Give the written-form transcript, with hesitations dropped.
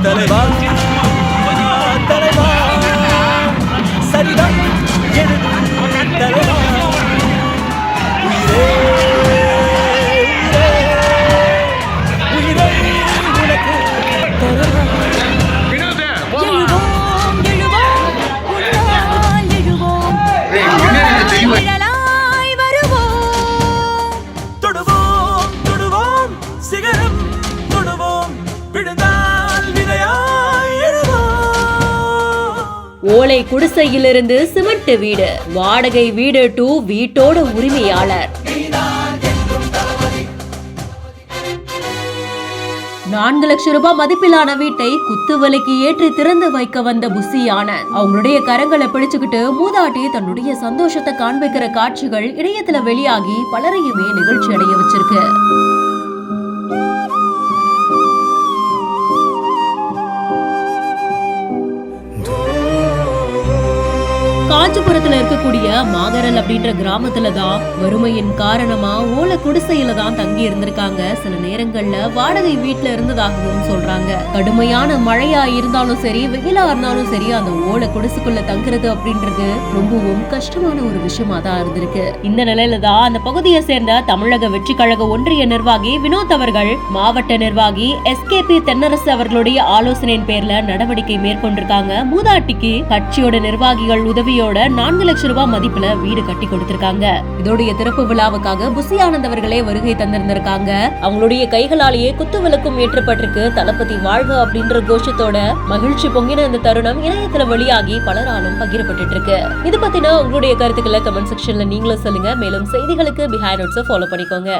தலைவா தலைவா சரிதான் எழுது தலைவா உயிரே உயிரே உனக்கு தலைவா ஓலை குடிசையிலிருந்து சிமெண்ட் வீடு, வாடகை வீடு டு வீட்டோட உரிமையாளர். 4 லட்சம் ரூபாய் மதிப்பிலான வீட்டை குத்துவலைக்கு ஏற்றி திறந்து வைக்க வந்த புசி ஆனந்த் அவங்களுடைய கரங்களை பிடிச்சுக்கிட்டு மூதாட்டி தன்னுடைய சந்தோஷத்தை காண்பிக்கிற காட்சிகள் இணையத்துல வெளியாகி பலரையுமே நிகழ்ச்சி அடைய வச்சிருக்கு. காஞ்சிபுரத்துல இருக்கக்கூடிய மாகரல் அப்படின்ற கிராமத்துல தான் வறுமையின் காரணமா ஓலை குடிசையில தான் தங்கி இருந்திருக்காங்க. சில நேரங்கள்ல வாடகை வீட்டுல இருந்ததாகவும் சொல்றாங்க. கடுமையான மழையா இருந்தாலும் சரி, வெயிலா இருந்தாலும் சரி, அந்த ஓலை குடிசைக்குள்ள தங்குறது அப்படின்றது ரொம்பவும் கஷ்டமான ஒரு விஷயமா தான் இருந்திருக்கு. இந்த நிலையில தான் அந்த பகுதியை சேர்ந்த தமிழக வெற்றி கழக ஒன்றிய நிர்வாகி வினோத் அவர்கள் மாவட்ட நிர்வாகி SKP தென்னரசு அவர்களுடைய ஆலோசனையின் பேர்ல நடவடிக்கை மேற்கொண்டிருக்காங்க. மூதாட்டிக்கு கட்சியோட நிர்வாகிகள் உதவியோட 4 லட்சம் ரூபாய் மதிப்புல வீடு கட்டி கொடுத்திருக்காங்க. இதோடைய திறப்பு விழாவுக்காக புசி ஆனந்த் அவர்களே வருகை தந்திருந்திருக்காங்க. அவங்களுடைய கைகளாலேயே குத்து விளக்கும் ஏற்றப்பட்டிருக்கு. தளபதி வாழ்க அப்படின்ற கோஷத்தோட மகிழ்ச்சி பொங்கின இந்த தருணம் இணையத்துல வெளியாகி பலராலும் பகிரப்பட்டு இருக்கு. இது பத்தின உங்களுடைய கருத்துக்களை கமெண்ட் செக்ஷன்ல நீங்களும் சொல்லுங்க. மேலும் செய்திகளுக்கு பிஹைண்ட் நோட்ஸை ஃபாலோ பண்ணிக்கோங்க.